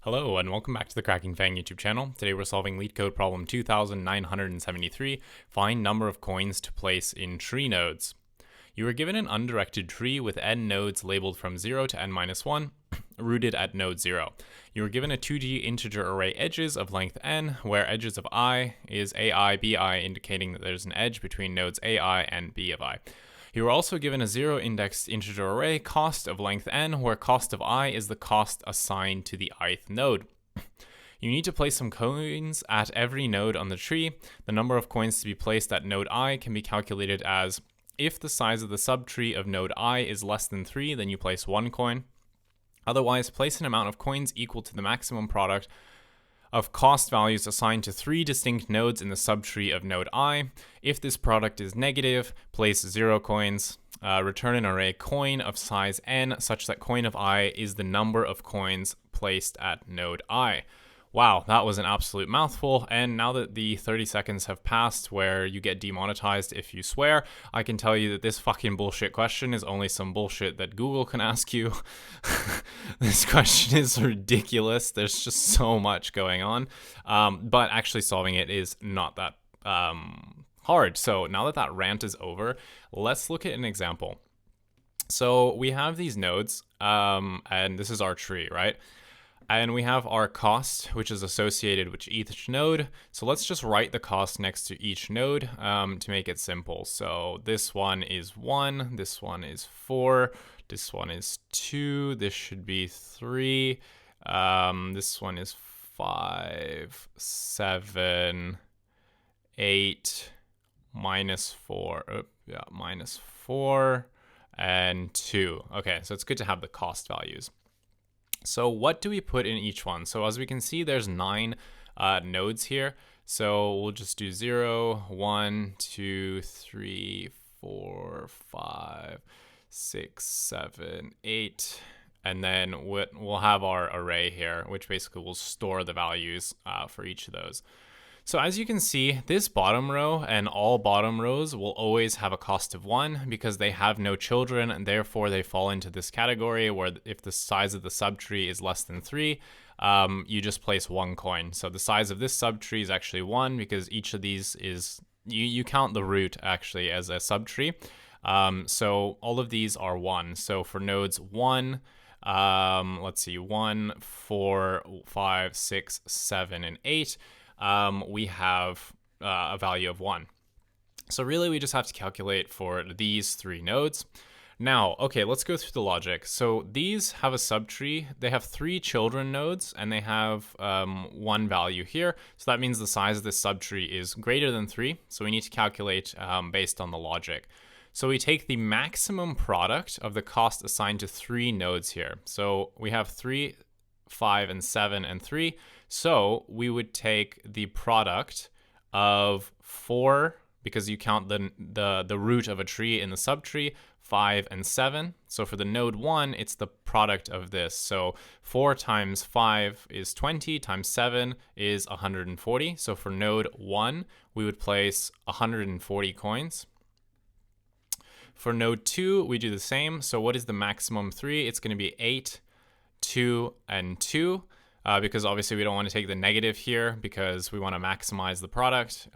Hello and welcome back to the Cracking FAANG YouTube channel. Today we're solving Leetcode problem 2973, find number of coins to place in tree nodes. You were given an undirected tree with n nodes labeled from 0 to n-1, rooted at node 0. You were given a 2D integer array edges of length n, where edges of I is ai, bi, indicating that there's an edge between nodes ai and b of I. You were also given a zero-indexed integer array cost of length n, where cost of I is the cost assigned to the ith node. You need to place some coins at every node on the tree. The number of coins to be placed at node I can be calculated as if the size of the subtree of node I is less than 3, then you place 1 coin. Otherwise, place an amount of coins equal to the maximum product of cost values assigned to 3 distinct nodes in the subtree of node I. If this product is negative, place 0 coins. Return an array coin of size n such that coin of I is the number of coins placed at node I. Wow, that was an absolute mouthful, and now that the 30 seconds have passed where you get demonetized if you swear, I can tell you that this fucking bullshit question is only some bullshit that Google can ask you. This question is ridiculous. There's just so much going on, but actually solving it is not that hard. So now that that rant is over, let's look at an example. So we have these nodes, and this is our tree, right? And we have our cost, which is associated with each node. So let's just write the cost next to each node to make it simple. So this one is 1, this one is 4, this one is 2, this should be 3, this one is 5, 7, 8, minus 4, minus 4, and 2. Okay, so it's good to have the cost values. So what do we put in each one? So as we can see, there's 9 nodes here. So we'll just do 0, 1, 2, 3, 4, 5, 6, 7, 8. And then we'll have our array here, which basically will store the values for each of those. So as you can see, this bottom row and all bottom rows will always have a cost of 1 because they have no children, and therefore they fall into this category where if the size of the subtree is less than 3, you just place 1 coin. So the size of this subtree is actually 1 because each of these is, you count the root actually as a subtree. So all of these are 1. So for nodes 1, let's see, 1, 4, 5, 6, 7, and 8, we have a value of 1. So really we just have to calculate for these 3 nodes. Now, okay, let's go through the logic. So these have a subtree. They have 3 children nodes, and they have 1 value here. So that means the size of this subtree is greater than 3. So we need to calculate based on the logic. So we take the maximum product of the cost assigned to 3 nodes here. So we have 3, 5, and 7, and 3. So we would take the product of 4, because you count the root of a tree in the subtree, 5 and 7. So for the node 1, it's the product of this. So 4 times 5 is 20, times 7 is 140. So for node 1, we would place 140 coins. For node 2, we do the same. So what is the maximum 3? It's going to be 8, 2, and 2. Because obviously we don't want to take the negative here because we want to maximize the product.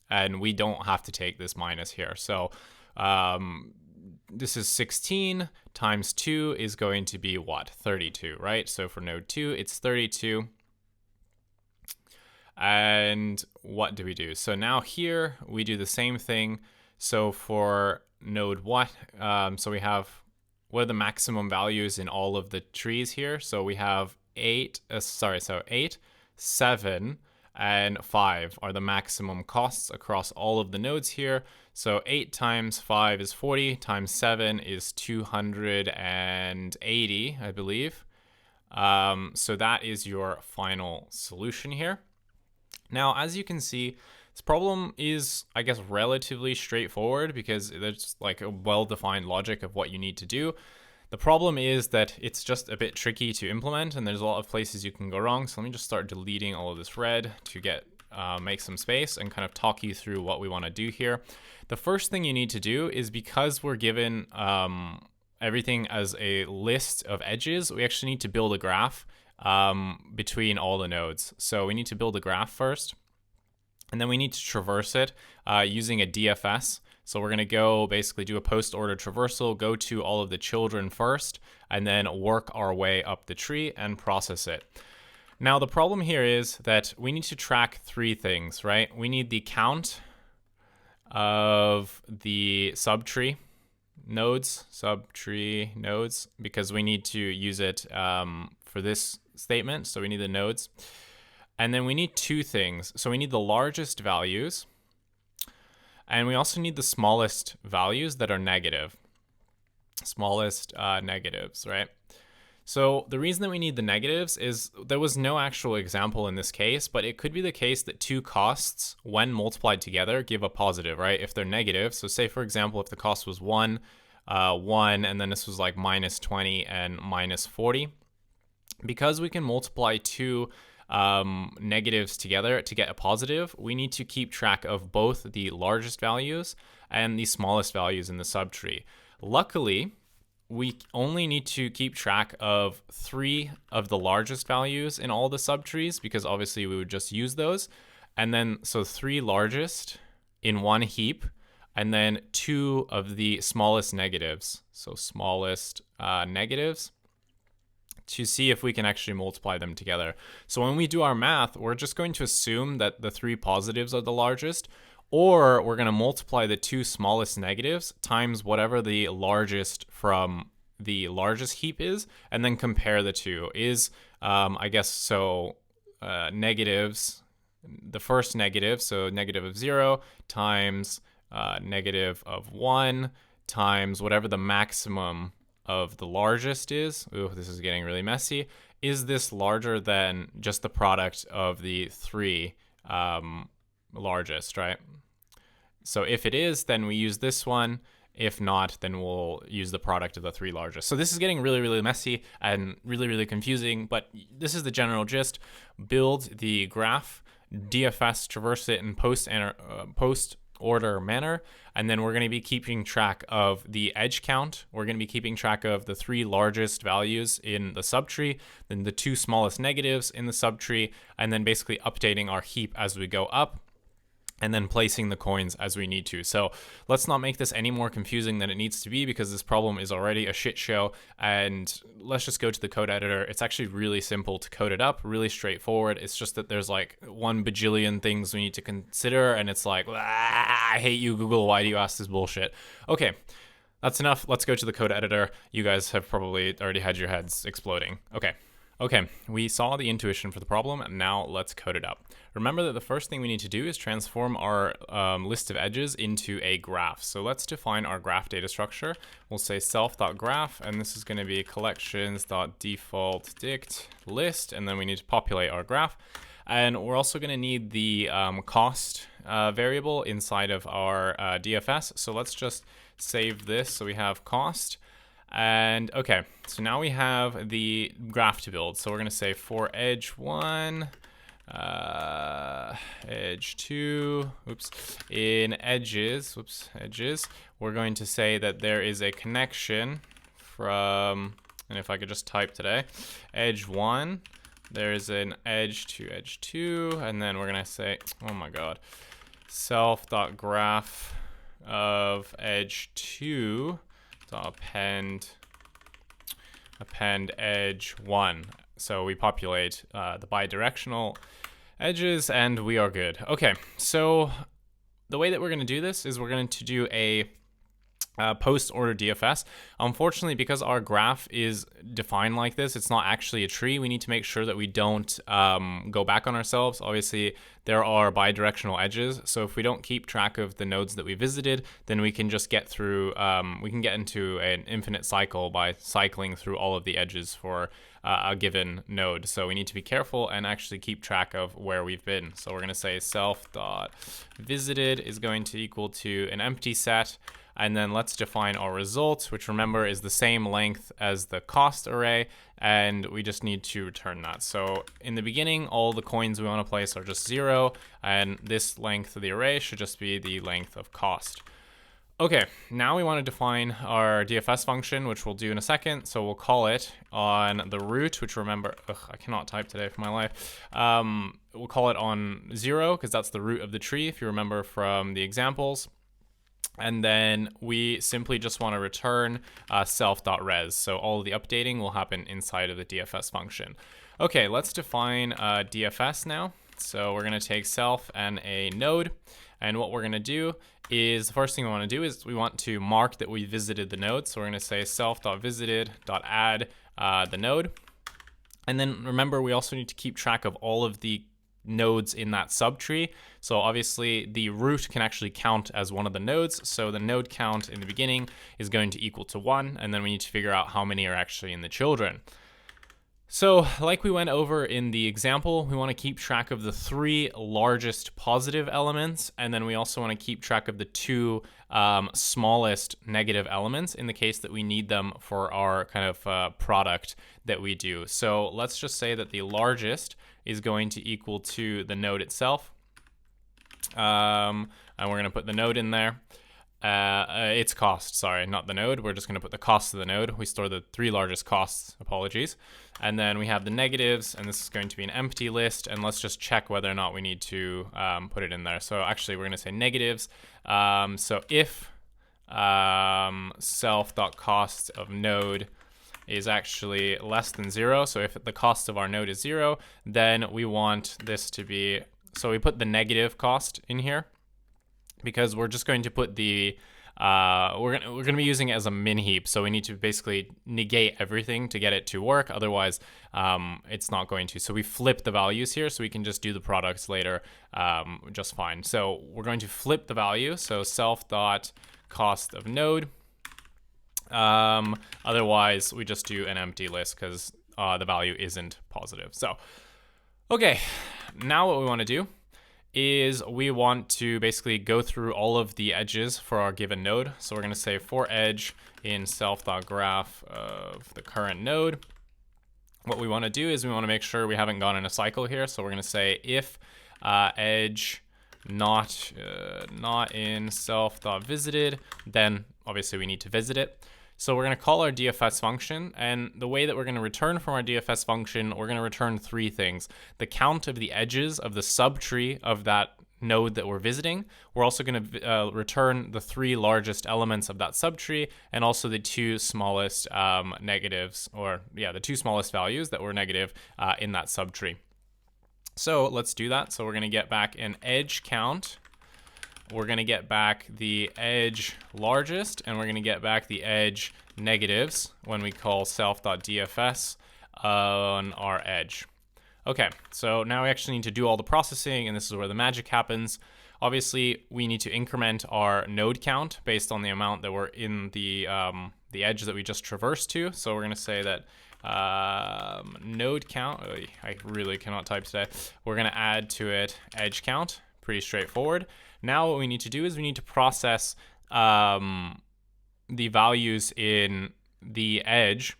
And we don't have to take this minus here. So this is 16 times 2 is going to be what? 32, right? So for node 2, it's 32. And what do we do? So now here we do the same thing. So for node 1, so we have, what are the maximum values in all of the trees here? So we have 8, 7, and 5 are the maximum costs across all of the nodes here. So 8 times 5 is 40, times 7 is 280, I believe. So that is your final solution here. Now, as you can see, this problem is, I guess, relatively straightforward because there's like a well-defined logic of what you need to do. The problem is that it's just a bit tricky to implement, and there's a lot of places you can go wrong. So let me just start deleting all of this red to make some space and kind of talk you through what we want to do here. The first thing you need to do is, because we're given everything as a list of edges, we actually need to build a graph between all the nodes. So we need to build a graph first, and then we need to traverse it using a DFS. So we're going to go basically do a post-order traversal, go to all of the children first, and then work our way up the tree and process it. Now, the problem here is that we need to track three things, right? We need the count of the subtree nodes, because we need to use it for this statement. So we need the nodes. And then we need two things. So we need the largest values, and we also need the smallest values that are negative. Smallest negatives, right? So the reason that we need the negatives is there was no actual example in this case, but it could be the case that two costs, when multiplied together, give a positive, right? If they're negative. So say, for example, if the cost was 1, and then this was like minus 20 and minus 40. Because we can multiply two negatives together to get a positive, we need to keep track of both the largest values and the smallest values in the subtree. Luckily, we only need to keep track of 3 of the largest values in all the subtrees, because obviously we would just use those. And then, so 3 largest in one heap, and then 2 of the smallest negatives. So smallest negatives, to see if we can actually multiply them together. So when we do our math, we're just going to assume that the 3 positives are the largest, or we're going to multiply the 2 smallest negatives times whatever the largest from the largest heap is, and then compare the two. I guess, so negatives, the first negative, so negative of 0 times negative of 1 times whatever the maximum of the largest is. Ooh, this is getting really messy. Is this larger than just the product of the 3 largest, right? So if it is, then we use this one. If not, then we'll use the product of the 3 largest. So this is getting really, really messy and really, really confusing, but this is the general gist. Build the graph, DFS, traverse it in post-order manner, and then we're going to be keeping track of the edge count. We're going to be keeping track of the 3 largest values in the subtree, then the 2 smallest negatives in the subtree, and then basically updating our heap as we go up, and then placing the coins as we need to. So let's not make this any more confusing than it needs to be, because this problem is already a shit show. And let's just go to the code editor. It's actually really simple to code it up, really straightforward. It's just that there's like 1 bajillion things we need to consider, and it's like, I hate you, Google. Why do you ask this bullshit? Okay, that's enough. Let's go to the code editor. You guys have probably already had your heads exploding. Okay, we saw the intuition for the problem, and now let's code it up. Remember that the first thing we need to do is transform our list of edges into a graph. So let's define our graph data structure. We'll say self.graph, and this is going to be collections.default_dict list, and then we need to populate our graph. And we're also going to need the cost variable inside of our DFS. So let's just save this so we have cost. And okay, so now we have the graph to build. So we're going to say for edge 1, edge 2, in edges, we're going to say that there is a connection from, and if I could just type today, edge 1, there's an edge to edge 2, and then we're going to say, oh my god, self.graph of edge 2 append edge 1. So we populate the bidirectional edges, and we are good. Okay, so the way that we're going to do this is we're going to do a post-order DFS. Unfortunately, because our graph is defined like this, it's not actually a tree. We need to make sure that we don't go back on ourselves. Obviously, there are bidirectional edges, so if we don't keep track of the nodes that we visited, then we can just get through, we can get into an infinite cycle by cycling through all of the edges for a given node. So we need to be careful and actually keep track of where we've been. So we're going to say self.visited is going to equal to an empty set. And then let's define our result, which remember is the same length as the cost array, and we just need to return that. So in the beginning, all the coins we want to place are just 0, and this length of the array should just be the length of cost. Okay, now we want to define our DFS function, which we'll do in a second. So we'll call it on the root, which remember, I cannot type today for my life. We'll call it on 0 because that's the root of the tree, if you remember from the examples. And then we simply just want to return self.res. So all of the updating will happen inside of the DFS function. Okay, let's define DFS now. So we're going to take self and a node. And what we're going to do is, the first thing we want to do is we want to mark that we visited the node. So we're going to say self.visited.add the node. And then remember, we also need to keep track of all of the nodes in that subtree. So obviously the root can actually count as one of the nodes. So the node count in the beginning is going to equal to 1. And then we need to figure out how many are actually in the children. So like we went over in the example, we want to keep track of the 3 largest positive elements, and then we also want to keep track of the 2 smallest negative elements in the case that we need them for our kind of product that we do. So let's just say that the largest is going to equal to the node itself, and we're going to put the node in there. Its cost, sorry, not the node. We're just going to put the cost of the node. We store the 3 largest costs, apologies. And then we have the negatives, and this is going to be an empty list. And let's just check whether or not we need to put it in there. So actually, we're going to say negatives. So if self.cost of node is actually less than 0, so if the cost of our node is 0, then we want this to be, so we put the negative cost in here, because we're just going to put the we're gonna be using it as a min heap, so we need to basically negate everything to get it to work. Otherwise, it's not going to. So we flip the values here, so we can just do the products later just fine. So we're going to flip the value. So self.cost of node. Otherwise, we just do an empty list because the value isn't positive. So okay, now what we want to do is we want to basically go through all of the edges for our given node. So we're going to say for edge in self.graph of the current node. What we want to do is we want to make sure we haven't gone in a cycle here. So we're going to say if edge not in self.visited, then obviously we need to visit it. So we're going to call our DFS function, and the way that we're going to return from our DFS function, we're going to return 3 things. The count of the edges of the subtree of that node that we're visiting. We're also going to return the 3 largest elements of that subtree, and also the 2 smallest negatives, or yeah, the 2 smallest values that were negative in that subtree. So let's do that. So we're going to get back an edge count. We're going to get back the edge largest, and we're going to get back the edge negatives when we call self.dfs on our edge. Okay, so now we actually need to do all the processing, and this is where the magic happens. Obviously, we need to increment our node count based on the amount that we're in the edge that we just traversed to. So we're going to say that node count, I really cannot type today. We're going to add to it edge count, pretty straightforward. Now what we need to do is we need to process the values in the edge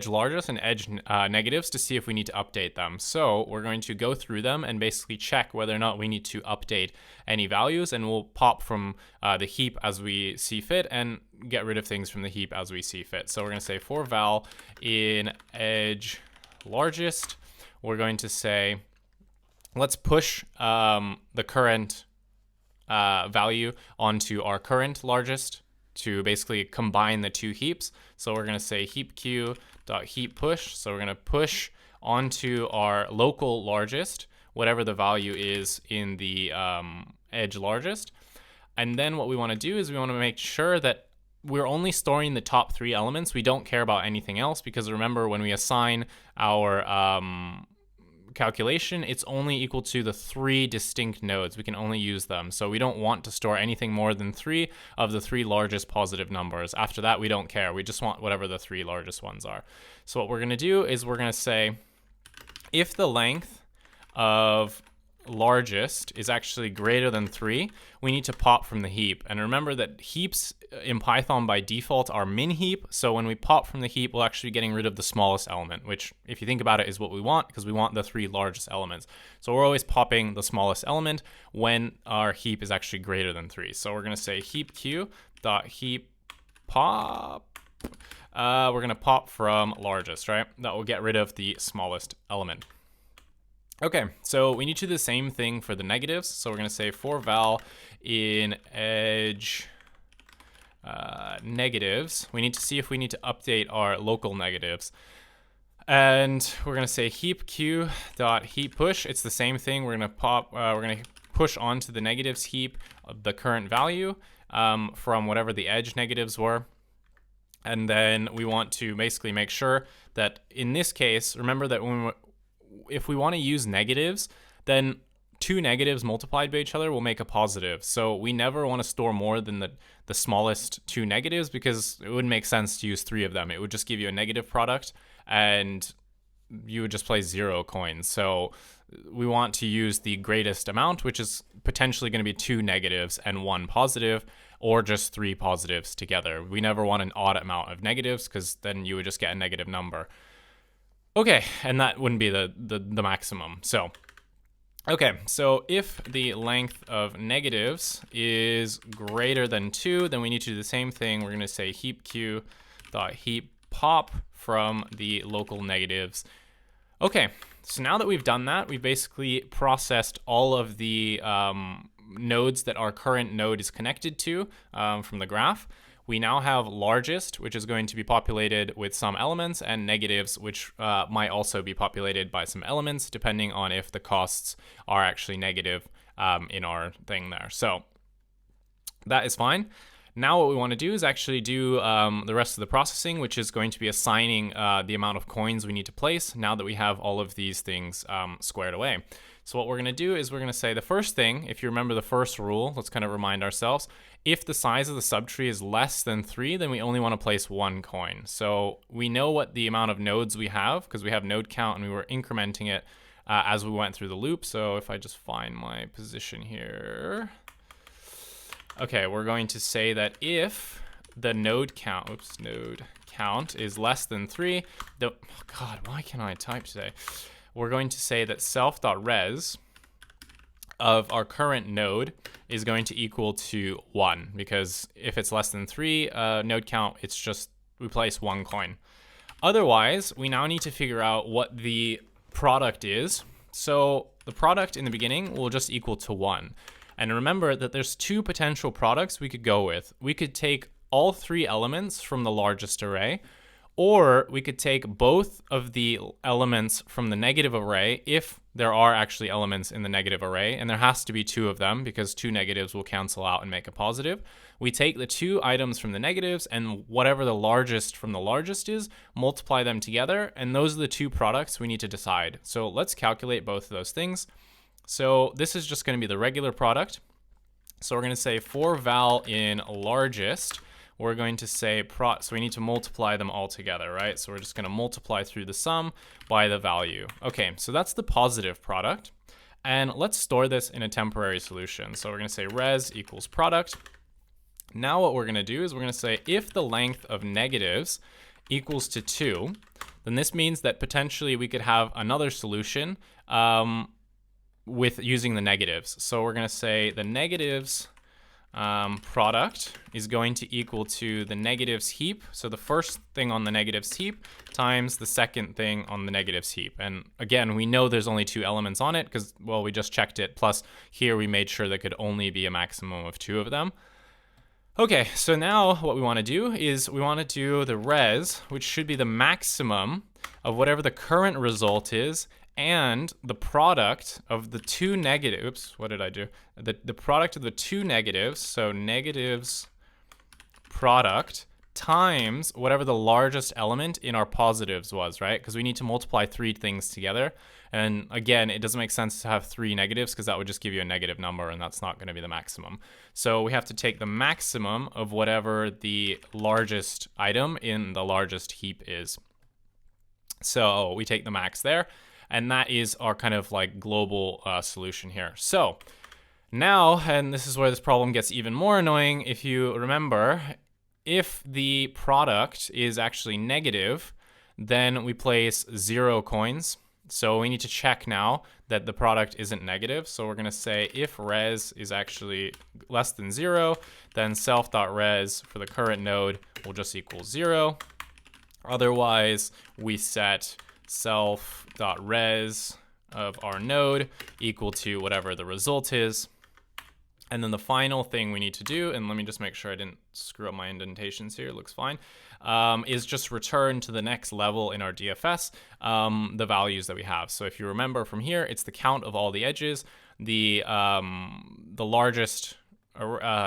largest and edge negatives to see if we need to update them. So we're going to go through them and basically check whether or not we need to update any values, and we'll pop from the heap as we see fit and get rid of things from the heap as we see fit. So we're going to say for val in edge largest, we're going to say let's push the current value onto our current largest to basically combine the 2 heaps. So we're going to say heap q.heap push. So we're going to push onto our local largest, whatever the value is in the edge largest. And then what we want to do is we want to make sure that we're only storing the top 3 elements. We don't care about anything else, because remember, when we assign our calculation, it's only equal to the 3 distinct nodes. We can only use them. So we don't want to store anything more than 3 of the 3 largest positive numbers. After that, we don't care. We just want whatever the 3 largest ones are. So what we're going to do is we're going to say if the length of largest is actually greater than 3, we need to pop from the heap. And remember that heaps in Python by default are min heap, so when we pop from the heap, we'll actually be getting rid of the smallest element, which, if you think about it, is what we want, because we want the 3 largest elements. So we're always popping the smallest element when our heap is actually greater than 3. So we're going to say heap q dot heap pop. We're going to pop from largest, right? That will get rid of the smallest element. Okay, so we need to do the same thing for the negatives. So we're going to say for val in edge negatives, we need to see if we need to update our local negatives. And we're going to say heap q dot heap push. It's the same thing. We're going to pop, we're going to push onto the negatives heap the current value from whatever the edge negatives were. And then we want to basically make sure that in this case, remember that if we want to use negatives, then 2 negatives multiplied by each other will make a positive. So we never want to store more than the smallest 2 negatives, because it wouldn't make sense to use 3 of them. It would just give you a negative product and you would just place 0 coins. So we want to use the greatest amount, which is potentially going to be 2 negatives and 1 positive, or just 3 positives together. We never want an odd amount of negatives, because then you would just get a negative number. Okay, and that wouldn't be the maximum. So, okay, so if the length of negatives is greater than 2, then we need to do the same thing. We're going to say heap q dot heap pop from the local negatives. Okay, so now that we've done that, we've basically processed all of the nodes that our current node is connected to from the graph. We now have largest, which is going to be populated with some elements, and negatives, which might also be populated by some elements, depending on if the costs are actually negative in our thing there. So that is fine. Now what we want to do is actually do the rest of the processing, which is going to be assigning the amount of coins we need to place now that we have all of these things squared away. So what we're going to do is we're going to say the first thing, if you remember the first rule, let's kind of remind ourselves, if the size of the subtree is less than 3, then we only want to place 1 coin. So we know what the amount of nodes we have, because we have node count and we were incrementing it as we went through the loop. So if I just find my position here. Okay, we're going to say that if the node count, node count is less than 3, oh God, why can't I type today? We're going to say that self.res of our current node is going to equal to 1, because if it's less than 3 node count, it's just we place 1 coin. Otherwise, we now need to figure out what the product is. So the product in the beginning will just equal to 1. And remember that there's 2 potential products we could go with. We could take all 3 elements from the largest array, or we could take both of the elements from the negative array if there are actually elements in the negative array, and there has to be 2 of them because 2 negatives will cancel out and make a positive. We take the 2 items from the negatives and whatever the largest from the largest is, multiply them together, and those are the 2 products we need to decide. So let's calculate both of those things. So this is just going to be the regular product. So we're going to say for val in largest, we're going to say so we need to multiply them all together, right? So we're just going to multiply through the sum by the value. Okay, so that's the positive product. And let's store this in a temporary solution. So we're going to say res equals product. Now what we're going to do is we're going to say if the length of negatives equals to 2, then this means that potentially we could have another solution with using the negatives. So we're going to say the negatives product is going to equal to the negatives heap. So the first thing on the negatives heap times the second thing on the negatives heap. And again, we know there's only 2 elements on it because, well, we just checked it. Plus here we made sure there could only be a maximum of 2 of them. Okay, so now what we want to do is we want to do the res, which should be the maximum of whatever the current result is, and the product of the 2 negatives, oops, what did I do? The product of the 2 negatives, so negatives product times whatever the largest element in our positives was, right? Because we need to multiply 3 things together. And again, it doesn't make sense to have 3 negatives because that would just give you a negative number, and that's not going to be the maximum. So we have to take the maximum of whatever the largest item in the largest heap is. So we take the max there. And that is our kind of like global solution here. So now, and this is where this problem gets even more annoying, if you remember, if the product is actually negative, then we place 0 coins. So we need to check now that the product isn't negative. So we're going to say if res is actually less than 0, then self.res for the current node will just equal 0. Otherwise, we set self.res of our node equal to whatever the result is. And then the final thing we need to do, and let me just make sure I didn't screw up my indentations here, it looks fine, is just return to the next level in our DFS the values that we have. So if you remember from here, it's the count of all the edges, the largest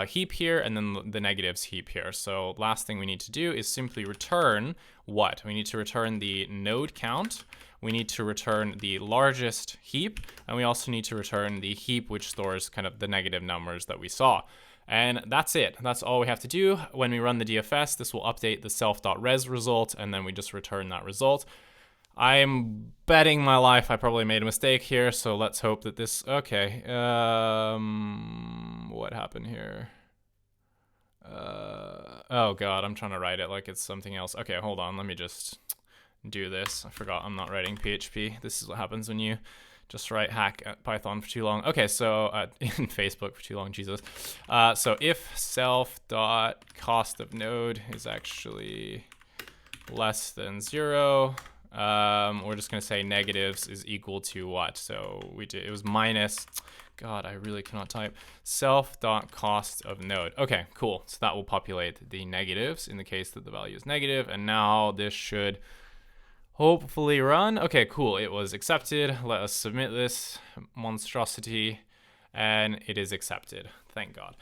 heap here, and then the negatives heap here. So last thing we need to do is simply return what? We need to return the node count, we need to return the largest heap, and we also need to return the heap which stores kind of the negative numbers that we saw. And that's it. That's all we have to do. When we run the DFS, this will update the self.res result, and then we just return that result. I'm betting my life I probably made a mistake here, so let's hope that this... Okay. What happened here? Oh god, I'm trying to write it like it's something else. Okay, hold on. Let me just do this. I forgot I'm not writing PHP. This is what happens when you just write hack at Python for too long. Okay, so in Facebook for too long, Jesus. So if self.cost of node is actually less than 0, we're just going to say negatives is equal to what? So it was minus, God, I really cannot type, self.cost of node. Okay, cool. So that will populate the negatives in the case that the value is negative. And now this should hopefully run. Okay, cool. It was accepted. Let us submit this monstrosity, and it is accepted. Thank God.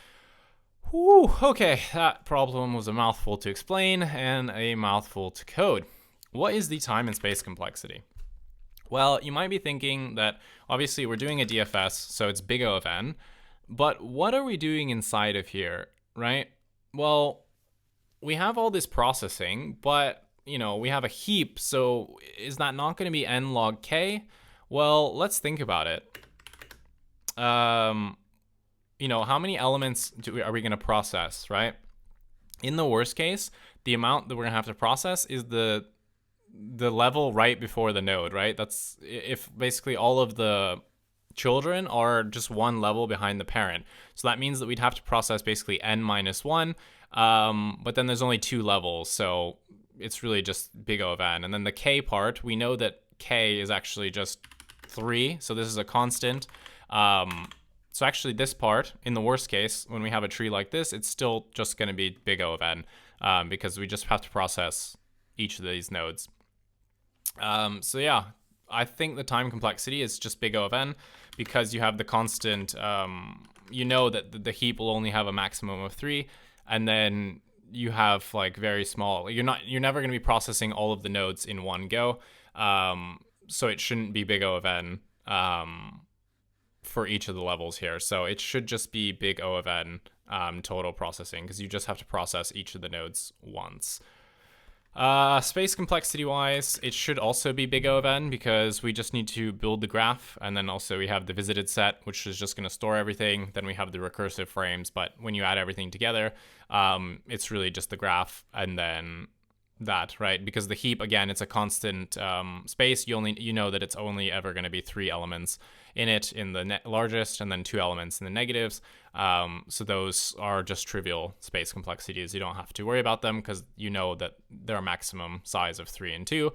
Whew, okay, that problem was a mouthful to explain and a mouthful to code. What is the time and space complexity? Well, you might be thinking that obviously we're doing a DFS, so it's big O of n, but what are we doing inside of here, right? Well, we have all this processing, but you know, we have a heap, so is that not going to be n log k? Well, let's think about it. You know, how many elements are we going to process, right? In the worst case, the amount that we're going to have to process is the level right before the node, right? That's if basically all of the children are just one level behind the parent. So that means that we'd have to process basically n minus 1, but then there's only 2 levels, so it's really just big O of n. And then the k part, we know that k is actually just 3, so this is a constant. So actually this part, in the worst case, when we have a tree like this, it's still just going to be big O of n, because we just have to process each of these nodes. So yeah, I think the time complexity is just big O of n, because you have the constant, you know that the heap will only have a maximum of 3, and then you have like very small, you're never going to be processing all of the nodes in one go, so it shouldn't be big O of n for each of the levels here. So it should just be big O of n total processing, because you just have to process each of the nodes once. Space complexity wise, it should also be big O of n, because we just need to build the graph, and then also we have the visited set, which is just going to store everything. Then we have the recursive frames, but when you add everything together, it's really just the graph and then that, right? Because the heap, again, it's a constant space. You know that it's only ever going to be 3 elements in it in the largest, and then 2 elements in the negatives. So those are just trivial space complexities. You don't have to worry about them, because you know that they're a maximum size of 3 and 2.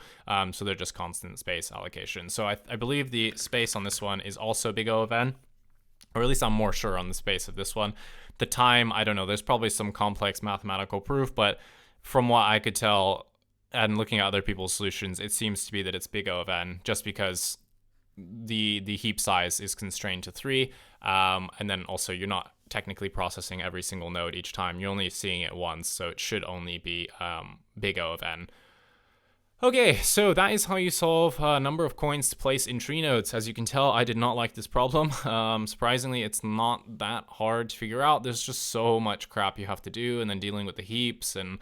So they're just constant space allocation. So I believe the space on this one is also big O of n, or at least I'm more sure on the space of this one. The time, I don't know. There's probably some complex mathematical proof, but from what I could tell and looking at other people's solutions, it seems to be that it's big O of n, just because the heap size is constrained to 3, and then also you're not technically processing every single node each time. You're only seeing it once, so it should only be big O of n. Okay, so that is how you solve a number of coins to place in tree nodes. As you can tell, I did not like this problem. Surprisingly, it's not that hard to figure out. There's just so much crap you have to do, and then dealing with the heaps and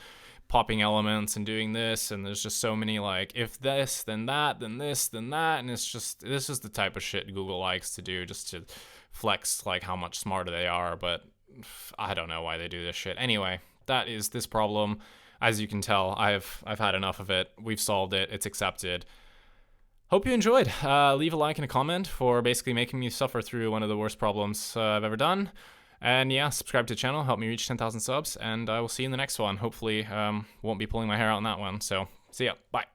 popping elements and doing this, and there's just so many like if this, then that, then this, then that, and this is the type of shit Google likes to do just to flex like how much smarter they are, but I don't know why they do this shit. Anyway, that is this problem. As you can tell, I've had enough of it. We've solved it. It's accepted. Hope you enjoyed. Leave a like and a comment for basically making me suffer through one of the worst problems I've ever done. And yeah, subscribe to the channel, help me reach 10,000 subs, and I will see you in the next one. Hopefully, won't be pulling my hair out on that one. So, see ya. Bye.